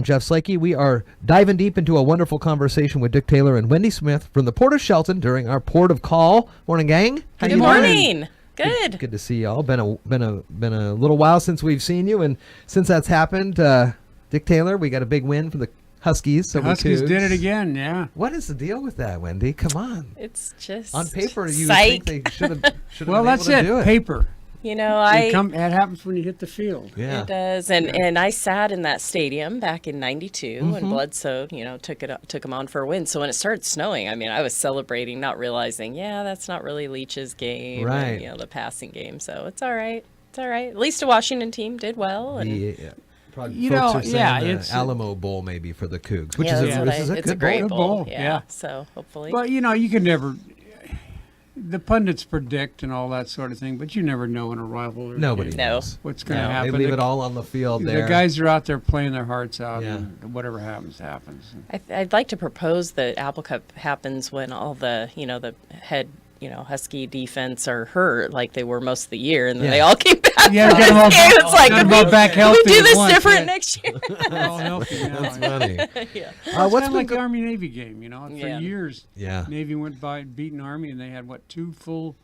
Jeff Slakey. We are diving deep into a wonderful conversation with Dick Taylor and Wendy Smith from the Port of Shelton during our Port of Call. Morning, gang. How Good you morning. doing? Good. Good to see y'all. Been a little while since we've seen you, and since that's happened, Dick Taylor, we got a big win from the Huskies. The Huskies did it again, yeah. What is the deal with that, Wendy? Come on. It's just on paper. You psych. think they should have well, been that's able to do it. Paper. You know, It happens when you hit the field. Yeah, it does. And I sat in that stadium back in '92 when Bledsoe, took them on for a win. So when it started snowing, I mean, I was celebrating, not realizing, that's not really Leach's game, right? And, the passing game. So it's all right. It's all right. At least the Washington team did well. And probably folks are saying it's Alamo Bowl maybe for the Cougs, which is a good great bowl. Yeah. So hopefully. But you can never. The pundits predict and all that sort of thing, but you never know in a rivalry. Nobody knows what's going to happen. They leave it all on the field there. The guys are out there playing their hearts out, and whatever happens. I'd like to propose that Apple Cup happens when all the head Husky defense are hurt like they were most of the year, and then they all came back. Yeah, get them all back. It's like healthy. We do this different next year. They're all healthy now. That's funny. It's kind of like the Army-Navy game, For years, Yeah. Navy went by beating Army, and they had two full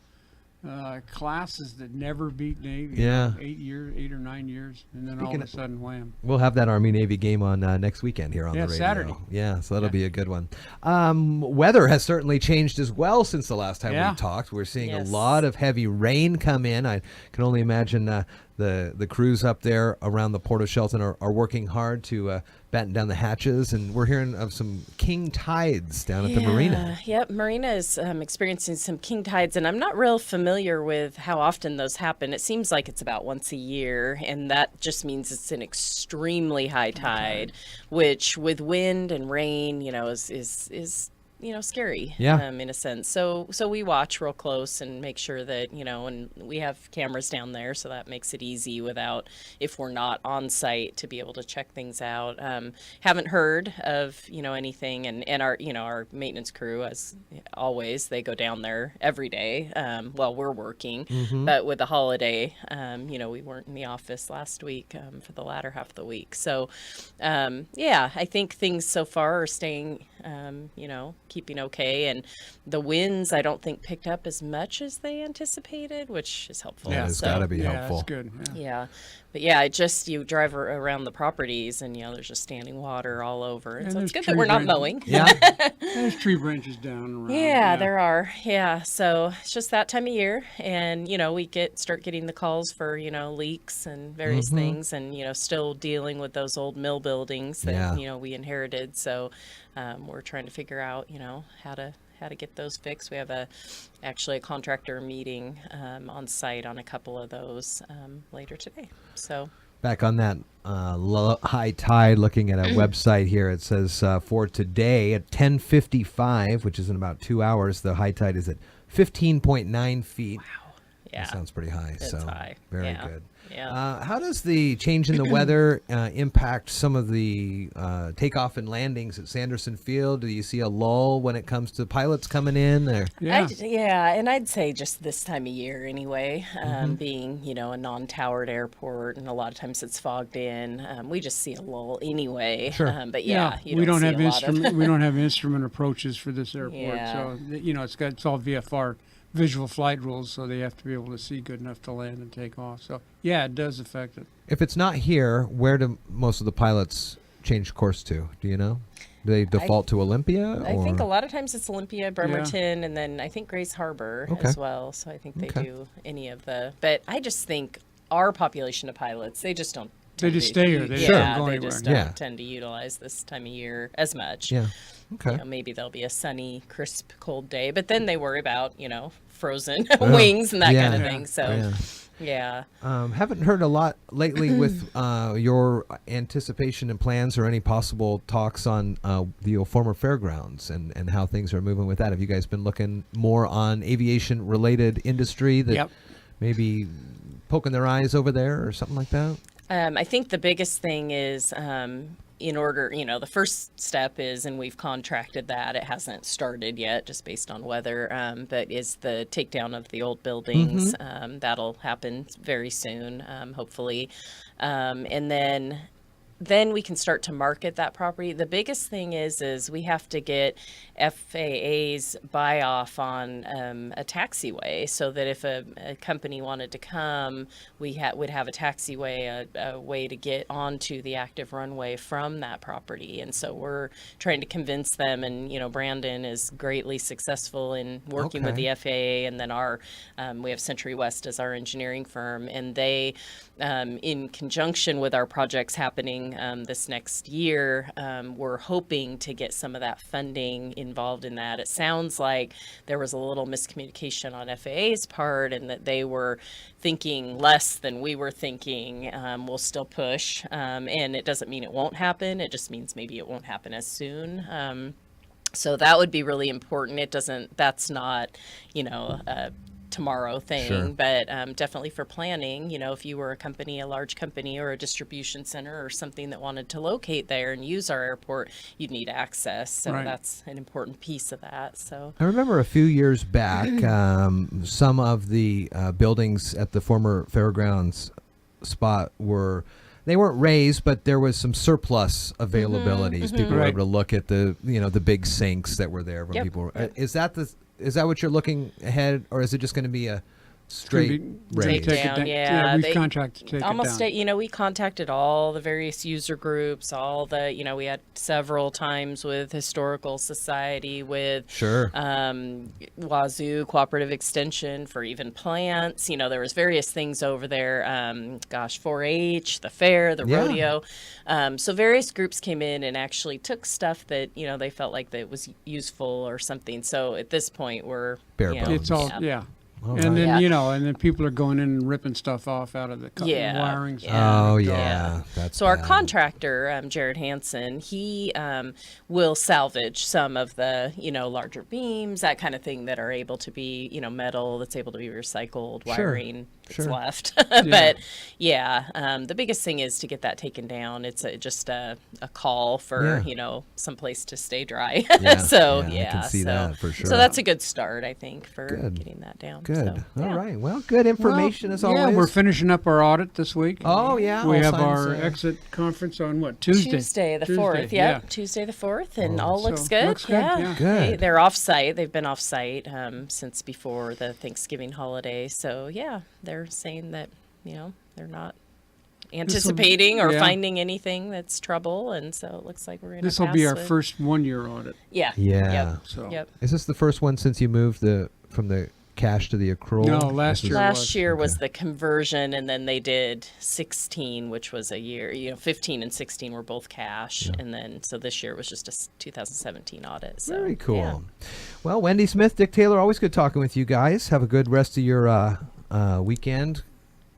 classes that never beat Navy. Yeah. 8 or 9 years, and then all of a sudden, wham. We'll have that Army-Navy game on next weekend here on the radio. Saturday. Yeah, so that'll be a good one. Weather has certainly changed as well since the last time we talked. We're seeing a lot of heavy rain come in. I can only imagine the crews up there around the Port of Shelton are working hard to batten down the hatches, and we're hearing of some king tides down at the marina. Yep, marina is experiencing some king tides, and I'm not real familiar with how often those happen. It seems like it's about once a year, and that just means it's an extremely high tide, which with wind and rain, is scary, in a sense. So we watch real close and make sure that, and we have cameras down there, so that makes it easy without, if we're not on site, to be able to check things out. Haven't heard of, anything, and our maintenance crew, as always, they go down there every day while we're working. But with the holiday, we weren't in the office last week for the latter half of the week. So, I think things so far are staying, keeping okay, and the winds I don't think picked up as much as they anticipated, which is helpful. Yeah, it's got to be helpful. That's good. But just you drive around the properties, and there's just standing water all over, and so it's good that we're not mowing. There's tree branches down around. There are. So it's just that time of year, and we start getting the calls for leaks and various things, and still dealing with those old mill buildings that we inherited. So we're trying to figure out how to get those fixed. We have actually a contractor meeting on site on a couple of those later today. So back on that high tide, looking at a website here, it says for today at 10:55, which is in about 2 hours, the high tide is at 15.9 feet. Wow. Yeah. That sounds pretty high. It's high. Very good. Yeah. How does the change in the weather impact some of the takeoff and landings at Sanderson Field? Do you see a lull when it comes to pilots coming in? Or? And I'd say just this time of year anyway, being, a non-towered airport, and a lot of times it's fogged in. We just see a lull anyway. Sure. But we don't have instrument approaches for this airport. So, it's all VFR. Visual flight rules, so they have to be able to see good enough to land and take off. So, it does affect it. If it's not here, where do most of the pilots change course to? Do you know? Do they default to Olympia? I think a lot of times it's Olympia, Bremerton, and then I think Grace Harbor as well. So I think they do any of the. But I just think our population of pilots, they just don't. They just stay here. They just don't tend to utilize this time of year as much. Yeah. Okay. Maybe there'll be a sunny, crisp, cold day, but then they worry about, frozen wings and that kind of thing. So, haven't heard a lot lately with your anticipation and plans or any possible talks on the former fairgrounds and how things are moving with that. Have you guys been looking more on aviation-related industry that maybe poking their eyes over there or something like that? I think the biggest thing is in order, the first step is, and we've contracted that, it hasn't started yet just based on weather, but is the takedown of the old buildings. That'll happen very soon, hopefully. And then then we can start to market that property. The biggest thing is we have to get FAA's buy off on a taxiway, so that if a company wanted to come, we would have a taxiway, a way to get onto the active runway from that property. And so we're trying to convince them, and Brandon is greatly successful in working with the FAA, and then we have Century West as our engineering firm, and they, in conjunction with our projects happening this next year, we're hoping to get some of that funding involved in that. It sounds like there was a little miscommunication on FAA's part, and that they were thinking less than we were thinking. We'll still push, and it doesn't mean it won't happen. It just means maybe it won't happen as soon. So that would be really important. That's not, a tomorrow thing, Sure. but definitely for planning, if you were a large company or a distribution center or something that wanted to locate there and use our airport, you'd need access. So that's an important piece of that. So I remember a few years back, some of the buildings at the former fairgrounds spot they weren't raised, but there was some surplus availabilities. People were able to look at the big sinks that were there when people were. Is that what you're looking ahead, or is it just going to be a straight raise? Take down, yeah. We've contracted to take almost it down. We contacted all the various user groups, all the, we had several times with Historical Society, with Wazoo Cooperative Extension for even plants. There was various things over there. 4-H, the fair, the rodeo. So various groups came in and actually took stuff that, they felt like that was useful or something. So at this point, we're bare bones. It's all, and then and then people are going in and ripping stuff off out of the wiring. That's our bad. contractor, Jared Hansen, he will salvage some of the larger beams, that kind of thing, that are able to be metal that's able to be recycled, wiring that's left. But the biggest thing is to get that taken down. It's just a call for some place to stay dry. I can see so that for sure. So that's a good start, I think, for getting that down. Good. So, All right. Well, good information as always. Yeah, we're finishing up our audit this week. Oh, yeah. We all have signs, our exit conference on what, Tuesday? Tuesday the 4th. Yep. Tuesday the 4th, and all looks good. Looks good. Yeah. Good. They're off-site. They've been off-site since before the Thanksgiving holiday. So, they're saying that, they're not anticipating or finding anything that's trouble, and so it looks like we're going to pass. This will be our first one-year audit. Yeah. Yeah. Yep. Is this the first one since you moved from the cash to the accrual? No, last year was the conversion, and then they did 16, which was a year. 15 and 16 were both cash, and then so this year was just a 2017 audit. So, very cool. Yeah. Well, Wendy Smith, Dick Taylor, always good talking with you guys. Have a good rest of your weekend.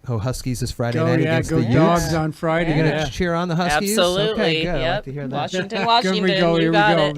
Huskies this Friday night against the Utes. Dogs on Friday. You're going to cheer on the Huskies? Absolutely. Okay, good. Yep. I like to hear that. Washington, Here we go. you got it.